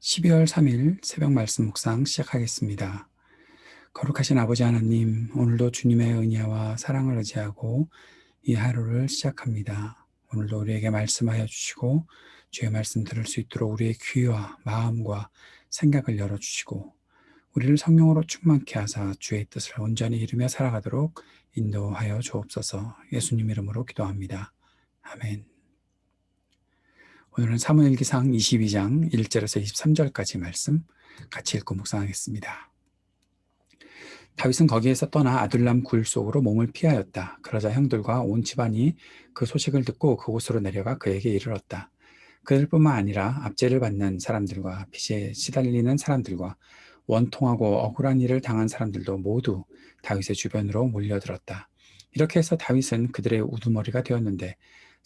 12월 3일 새벽 말씀 묵상 시작하겠습니다. 거룩하신 아버지 하나님, 오늘도 주님의 은혜와 사랑을 의지하고 이 하루를 시작합니다. 오늘도 우리에게 말씀하여 주시고 주의 말씀 들을 수 있도록 우리의 귀와 마음과 생각을 열어주시고 우리를 성령으로 충만케 하사 주의 뜻을 온전히 이루며 살아가도록 인도하여 주옵소서. 예수님 이름으로 기도합니다. 아멘. 오늘은 사무엘기상 22장 1절에서 23절까지 말씀 같이 읽고 묵상하겠습니다. 다윗은 거기에서 떠나 아둘람 굴 속으로 몸을 피하였다. 그러자 형들과 온 집안이 그 소식을 듣고 그곳으로 내려가 그에게 이르렀다. 그들뿐만 아니라 압제를 받는 사람들과 빚에 시달리는 사람들과 원통하고 억울한 일을 당한 사람들도 모두 다윗의 주변으로 몰려들었다. 이렇게 해서 다윗은 그들의 우두머리가 되었는데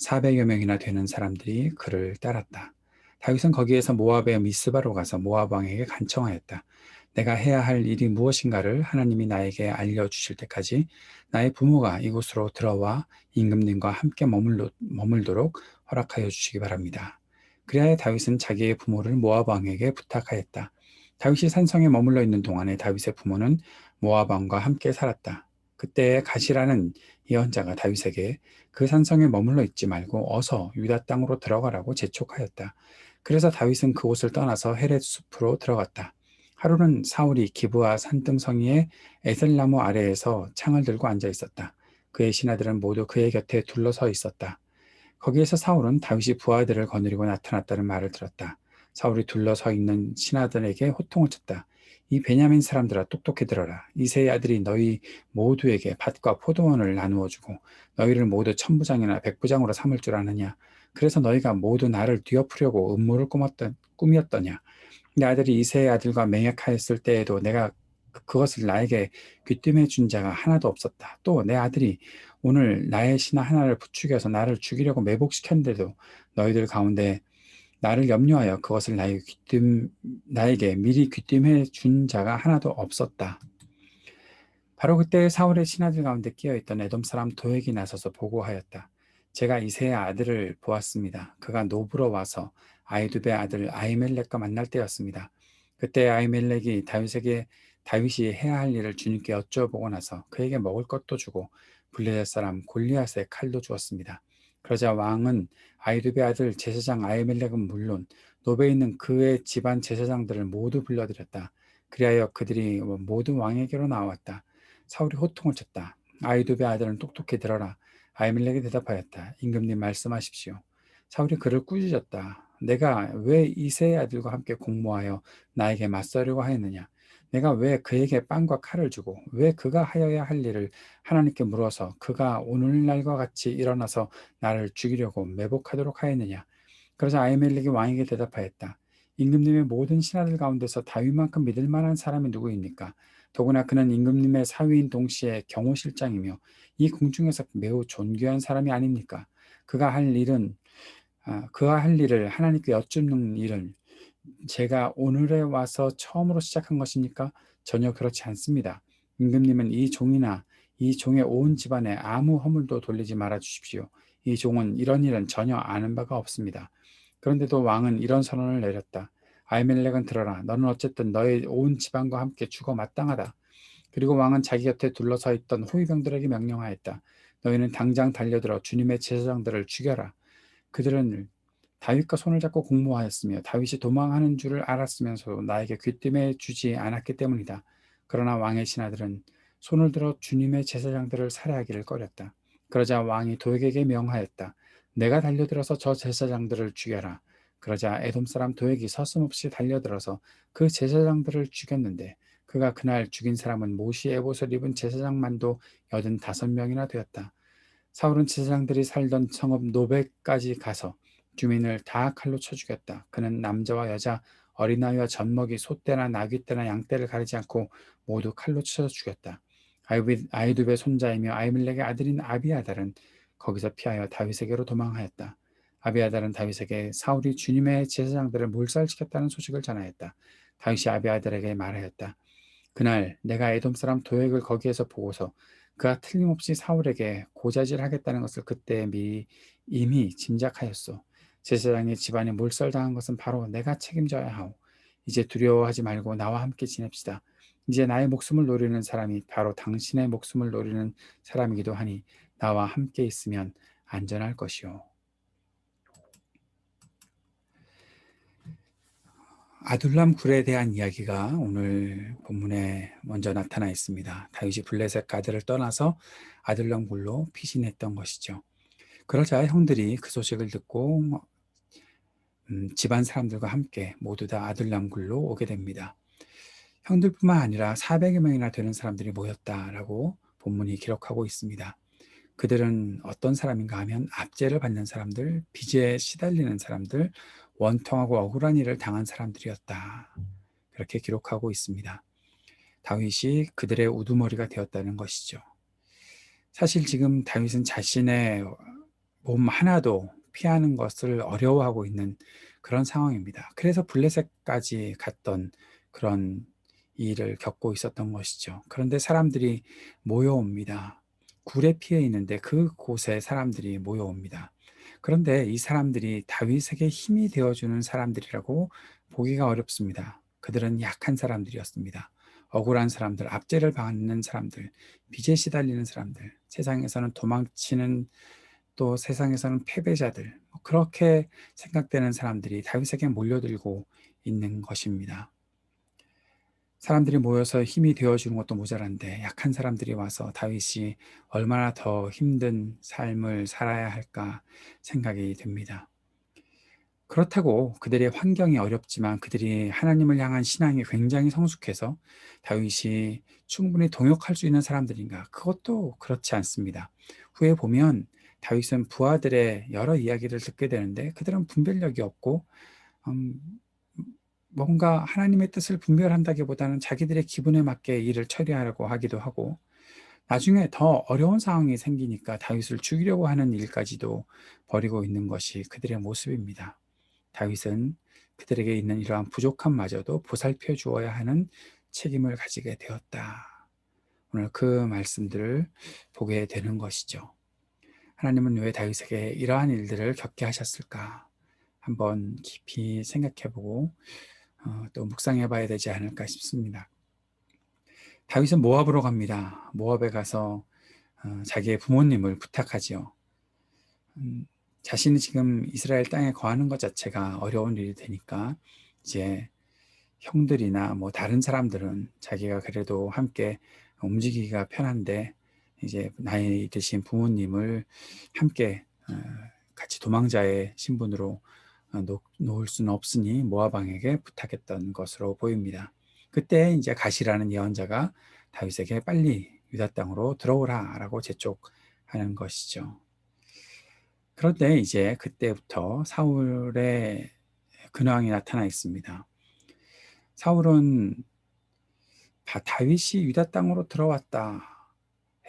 400여 명이나 되는 사람들이 그를 따랐다. 다윗은 거기에서 모압의 미스바로 가서 모압 왕에게 간청하였다. 내가 해야 할 일이 무엇인가를 하나님이 나에게 알려주실 때까지 나의 부모가 이곳으로 들어와 임금님과 함께 머물도록 허락하여 주시기 바랍니다. 그리하여 다윗은 자기의 부모를 모압 왕에게 부탁하였다. 다윗이 산성에 머물러 있는 동안에 다윗의 부모는 모압 왕과 함께 살았다. 그때 가시라는 예언자가 다윗에게 그 산성에 머물러 있지 말고 어서 유다 땅으로 들어가라고 재촉하였다. 그래서 다윗은 그곳을 떠나서 헤렛 숲으로 들어갔다. 하루는 사울이 기브아 산등성이의 에셀나무 아래에서 창을 들고 앉아 있었다. 그의 신하들은 모두 그의 곁에 둘러서 있었다. 거기에서 사울은 다윗이 부하들을 거느리고 나타났다는 말을 들었다. 사울이 둘러서 있는 신하들에게 호통을 쳤다. 이 베냐민 사람들아 똑똑히 들어라. 이새의 아들이 너희 모두에게 밭과 포도원을 나누어 주고 너희를 모두 천부장이나 백부장으로 삼을 줄 아느냐. 그래서 너희가 모두 나를 뒤엎으려고 음모를 꾸몄더냐. 내 아들이 이새의 아들과 맹약하였을 때에도 내가 그것을 나에게 귀띔해 준 자가 하나도 없었다. 또 내 아들이 오늘 나의 신하 하나를 부추겨서 나를 죽이려고 매복시켰는데도 너희들 가운데 나를 염려하여 그것을 나에게 미리 귀띔해 준 자가 하나도 없었다. 바로 그때 사울의 신하들 가운데 끼어있던 에돔 사람 도액이 나서서 보고하였다. 제가 이새의 아들을 보았습니다. 그가 노브로 와서 아이두베 아들 아히멜렉과 만날 때였습니다. 그때 아히멜렉이 다윗에게 다윗이 해야 할 일을 주님께 여쭤보고 나서 그에게 먹을 것도 주고 블레셋 사람 골리앗의 칼도 주었습니다. 그러자 왕은 아이두베 아들 제사장 아히멜렉은 물론 노베에 있는 그의 집안 제사장들을 모두 불러들였다. 그리하여 그들이 모두 왕에게로 나왔다. 사울이 호통을 쳤다. 아이두베 아들은 똑똑히 들어라. 아히멜렉이 대답하였다. 임금님 말씀하십시오. 사울이 그를 꾸짖었다. 내가 왜 이새의 아들과 함께 공모하여 나에게 맞서려고 하였느냐? 내가 왜 그에게 빵과 칼을 주고 왜 그가 하여야 할 일을 하나님께 물어서 그가 오늘날과 같이 일어나서 나를 죽이려고 매복하도록 하였느냐? 그러자 아히멜렉이 왕에게 대답하였다. 임금님의 모든 신하들 가운데서 다윗만큼 믿을 만한 사람이 누구입니까? 더구나 그는 임금님의 사위인 동시에 경호실장이며 이 궁중에서 매우 존귀한 사람이 아닙니까? 그가 할 일은 그가 할 일을 하나님께 여쭙는 일은 제가 오늘에 와서 처음으로 시작한 것입니까? 전혀 그렇지 않습니다. 임금님은 이 종이나 이 종의 온 집안에 아무 허물도 돌리지 말아 주십시오. 이 종은 이런 일은 전혀 아는 바가 없습니다. 그런데도 왕은 이런 선언을 내렸다. 아히멜렉은 들어라. 너는 어쨌든 너의 온 집안과 함께 죽어 마땅하다. 그리고 왕은 자기 곁에 둘러서 있던 호위병들에게 명령하였다. 너희는 당장 달려들어 주님의 제사장들을 죽여라. 그들은 다윗과 손을 잡고 공모하였으며 다윗이 도망하는 줄을 알았으면서도 나에게 귀띔해 주지 않았기 때문이다. 그러나 왕의 신하들은 손을 들어 주님의 제사장들을 살해하기를 꺼렸다. 그러자 왕이 도액에게 명하였다. 내가 달려들어서 저 제사장들을 죽여라. 그러자 에돔 사람 도액이 서슴없이 달려들어서 그 제사장들을 죽였는데 그가 그날 죽인 사람은 모시 에봇을 입은 제사장만도 85명이나 되었다. 사울은 제사장들이 살던 성읍 노베까지 가서 주민을 다 칼로 쳐 죽였다. 그는 남자와 여자, 어린아이와 젖먹이, 소떼나 나귀떼나 양떼를 가리지 않고 모두 칼로 쳐 죽였다. 아이두베 손자이며 아히멜렉의 아들인 아비아달은 거기서 피하여 다윗에게로 도망하였다. 아비아달은 다윗에게 사울이 주님의 제사장들을 몰살시켰다는 소식을 전하였다. 다윗이 아비아달에게 말하였다. 그날 내가 에돔 사람 도액을 거기에서 보고서 그가 틀림없이 사울에게 고자질하겠다는 것을 그때 이미 짐작하였소. 제사장의 집안이 몰살당한 것은 바로 내가 책임져야 하오. 이제 두려워하지 말고 나와 함께 지냅시다. 이제 나의 목숨을 노리는 사람이 바로 당신의 목숨을 노리는 사람이기도 하니 나와 함께 있으면 안전할 것이요. 아둘람 굴에 대한 이야기가 오늘 본문에 먼저 나타나 있습니다. 다윗이 블레셋 가드를 떠나서 아둘람 굴로 피신했던 것이죠. 그러자 형들이 그 소식을 듣고 집안 사람들과 함께 모두 다 아둘람 굴로 오게 됩니다. 형들뿐만 아니라 400여 명이나 되는 사람들이 모였다라고 본문이 기록하고 있습니다. 그들은 어떤 사람인가 하면 압제를 받는 사람들, 빚에 시달리는 사람들, 원통하고 억울한 일을 당한 사람들이었다. 그렇게 기록하고 있습니다. 다윗이 그들의 우두머리가 되었다는 것이죠. 사실 지금 다윗은 자신의 몸 하나도 피하는 것을 어려워하고 있는 그런 상황입니다. 그래서 블레셋까지 갔던 그런 일을 겪고 있었던 것이죠. 그런데 사람들이 모여옵니다. 굴에 피해 있는데 그곳에 사람들이 모여옵니다. 그런데 이 사람들이 다윗에게 힘이 되어주는 사람들이라고 보기가 어렵습니다. 그들은 약한 사람들이었습니다. 억울한 사람들, 압제를 받는 사람들, 빚에 시달리는 사람들, 세상에서는 도망치는 또 세상에서는 패배자들, 그렇게 생각되는 사람들이 다윗에게 몰려들고 있는 것입니다. 사람들이 모여서 힘이 되어주는 것도 모자란데 약한 사람들이 와서 다윗이 얼마나 더 힘든 삶을 살아야 할까 생각이 됩니다. 그렇다고 그들의 환경이 어렵지만 그들이 하나님을 향한 신앙이 굉장히 성숙해서 다윗이 충분히 동역할 수 있는 사람들인가? 그것도 그렇지 않습니다. 후에 보면 다윗은 부하들의 여러 이야기를 듣게 되는데 그들은 분별력이 없고 음, 뭔가 하나님의 뜻을 분별한다기보다는 자기들의 기분에 맞게 일을 처리하려고 하기도 하고 나중에 더 어려운 상황이 생기니까 다윗을 죽이려고 하는 일까지도 벌이고 있는 것이 그들의 모습입니다. 다윗은 그들에게 있는 이러한 부족함마저도 보살펴 주어야 하는 책임을 가지게 되었다. 오늘 그 말씀들을 보게 되는 것이죠. 하나님은 왜 다윗에게 이러한 일들을 겪게 하셨을까? 한번 깊이 생각해보고 또 묵상해 봐야 되지 않을까 싶습니다. 다윗은 모압으로 갑니다. 모압에 가서 자기의 부모님을 부탁하지요. 자신이 지금 이스라엘 땅에 거하는 것 자체가 어려운 일이 되니까 이제 형들이나 뭐 다른 사람들은 자기가 그래도 함께 움직이기가 편한데 이제 나이 드신 부모님을 함께 같이 도망자의 신분으로 놓을 수는 없으니 모압 왕에게 부탁했던 것으로 보입니다. 그때 이제 가시라는 예언자가 다윗에게 빨리 유다 땅으로 들어오라라고 재촉하는 것이죠. 그런데 이제 그때부터 사울의 근황이 나타나 있습니다. 사울은 다윗이 유다 땅으로 들어왔다,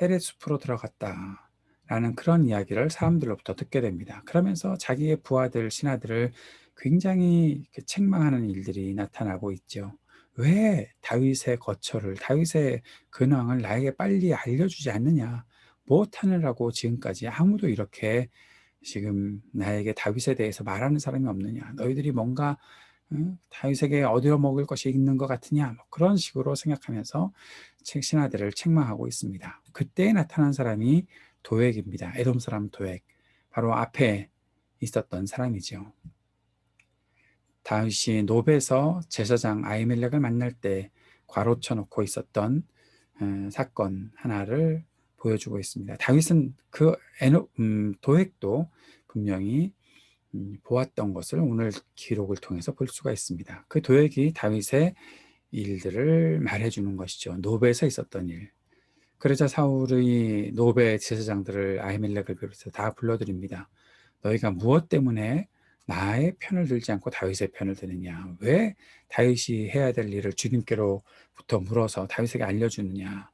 헤렛 숲으로 들어갔다 라는 그런 이야기를 사람들로부터 듣게 됩니다. 그러면서 자기의 부하들, 신하들을 굉장히 책망하는 일들이 나타나고 있죠. 왜 다윗의 거처를, 다윗의 근황을 나에게 빨리 알려주지 않느냐? 무엇하느라고 지금까지 아무도 이렇게 지금 나에게 다윗에 대해서 말하는 사람이 없느냐? 너희들이 뭔가 다윗에게 얻어먹을 것이 있는 것 같으냐? 뭐 그런 식으로 생각하면서 신하들을 책망하고 있습니다. 그때 나타난 사람이 도액입니다. 에돔 사람 도액. 바로 앞에 있었던 사람이죠. 다윗이 노베에서 제사장 아히멜렉을 만날 때 괄호쳐 놓고 있었던 사건 하나를 보여주고 있습니다. 다윗은 그 도액도 분명히 보았던 것을 오늘 기록을 통해서 볼 수가 있습니다. 그 도액이 다윗의 일들을 말해주는 것이죠. 노베에서 있었던 일. 그러자 사울의 노베 제사장들을 아히멜렉을 비롯해서 다 불러드립니다. 너희가 무엇 때문에 나의 편을 들지 않고 다윗의 편을 드느냐? 왜 다윗이 해야 될 일을 주님께로부터 물어서 다윗에게 알려주느냐?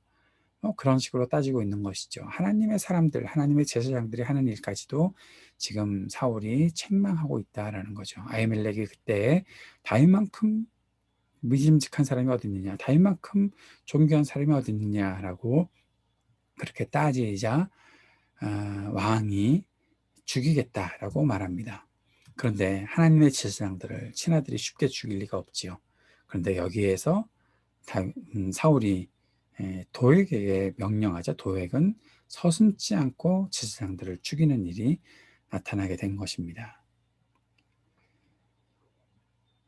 그런 식으로 따지고 있는 것이죠. 하나님의 사람들, 하나님의 제사장들이 하는 일까지도 지금 사울이 책망하고 있다라는 거죠. 아히멜렉이 그때 다윗만큼 믿음직한 사람이 어디 있느냐, 다윗만큼 존귀한 사람이 어디 있느냐라고 그렇게 따지자 왕이 죽이겠다라고 말합니다. 그런데 하나님의 제사장들을 신하들이 쉽게 죽일 리가 없지요. 그런데 여기에서 사울이 도액에게 명령하자 도액은 서슴지 않고 제사장들을 죽이는 일이 나타나게 된 것입니다.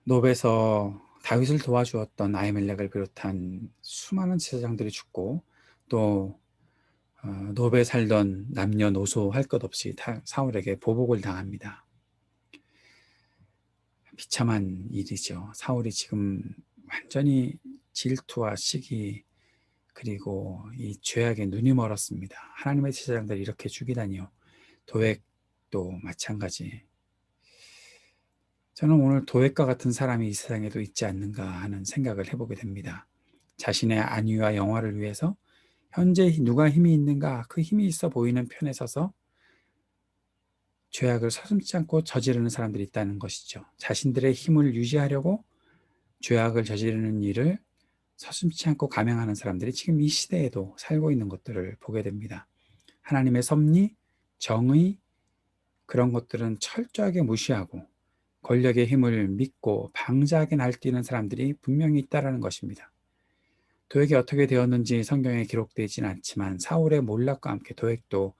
노베에서 다윗을 도와주었던 아히멜렉을 비롯한 수많은 제사장들이 죽고 또 노베에 살던 남녀노소 할 것 없이 사울에게 보복을 당합니다. 비참한 일이죠. 사울이 지금 완전히 질투와 시기 그리고 이 죄악에 눈이 멀었습니다. 하나님의 제사장들이 이렇게 죽이다니요. 도액도 마찬가지. 저는 오늘 도액과 같은 사람이 이 세상에도 있지 않는가 하는 생각을 해보게 됩니다. 자신의 안위와 영화를 위해서 현재 누가 힘이 있는가 그 힘이 있어 보이는 편에 서서 죄악을 서슴지 않고 저지르는 사람들이 있다는 것이죠. 자신들의 힘을 유지하려고 죄악을 저지르는 일을 서슴지 않고 감행하는 사람들이 지금 이 시대에도 살고 있는 것들을 보게 됩니다. 하나님의 섭리, 정의 그런 것들은 철저하게 무시하고 권력의 힘을 믿고 방자하게 날뛰는 사람들이 분명히 있다는 것입니다. 도액이 어떻게 되었는지 성경에 기록되지는 않지만 사울의 몰락과 함께 도액도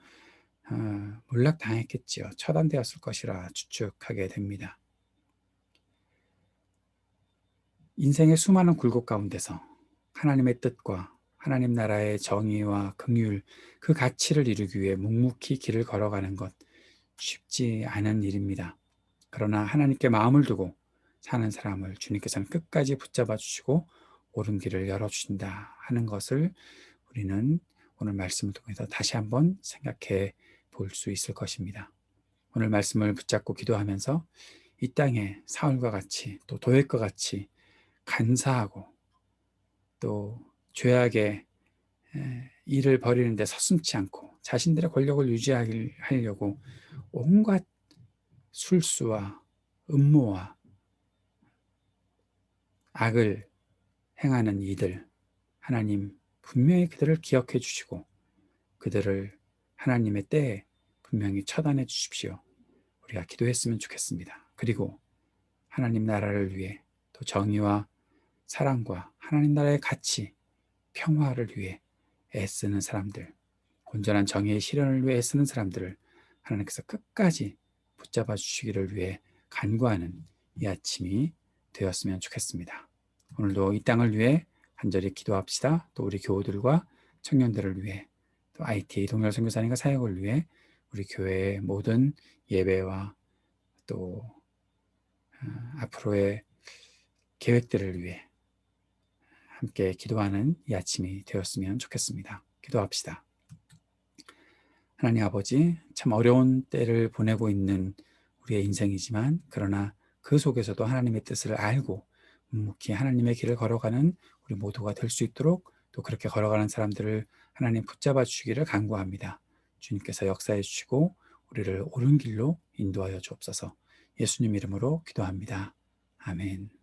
몰락당했겠지요. 처단되었을 것이라 추측하게 됩니다. 인생의 수많은 굴곡 가운데서 하나님의 뜻과 하나님 나라의 정의와 긍휼, 그 가치를 이루기 위해 묵묵히 길을 걸어가는 것 쉽지 않은 일입니다. 그러나 하나님께 마음을 두고 사는 사람을 주님께서는 끝까지 붙잡아 주시고 옳은 길을 열어주신다 하는 것을 우리는 오늘 말씀을 통해서 다시 한번 생각해 볼 수 있을 것입니다. 오늘 말씀을 붙잡고 기도하면서 이 땅에 사울과 같이 또 도액과 같이 간사하고 또 죄악의 일을 벌이는데 서슴지 않고 자신들의 권력을 유지하려고 온갖 술수와 음모와 악을 행하는 이들, 하나님 분명히 그들을 기억해 주시고 그들을 하나님의 때에 분명히 처단해 주십시오. 우리가 기도했으면 좋겠습니다. 그리고 하나님 나라를 위해 또 정의와 사랑과 하나님 나라의 가치, 평화를 위해 애쓰는 사람들, 온전한 정의의 실현을 위해 애쓰는 사람들을 하나님께서 끝까지 붙잡아 주시기를 위해 간구하는 이 아침이 되었으면 좋겠습니다. 오늘도 이 땅을 위해 간절히 기도합시다. 또 우리 교우들과 청년들을 위해 또 ITA 동열 선교사님과 사역을 위해 우리 교회의 모든 예배와 또 앞으로의 계획들을 위해 함께 기도하는 이 아침이 되었으면 좋겠습니다. 기도합시다. 하나님 아버지, 참 어려운 때를 보내고 있는 우리의 인생이지만 그러나 그 속에서도 하나님의 뜻을 알고 묵묵히 하나님의 길을 걸어가는 우리 모두가 될 수 있도록 또 그렇게 걸어가는 사람들을 하나님 붙잡아 주시기를 간구합니다. 주님께서 역사해 주시고 우리를 옳은 길로 인도하여 주옵소서. 예수님 이름으로 기도합니다. 아멘.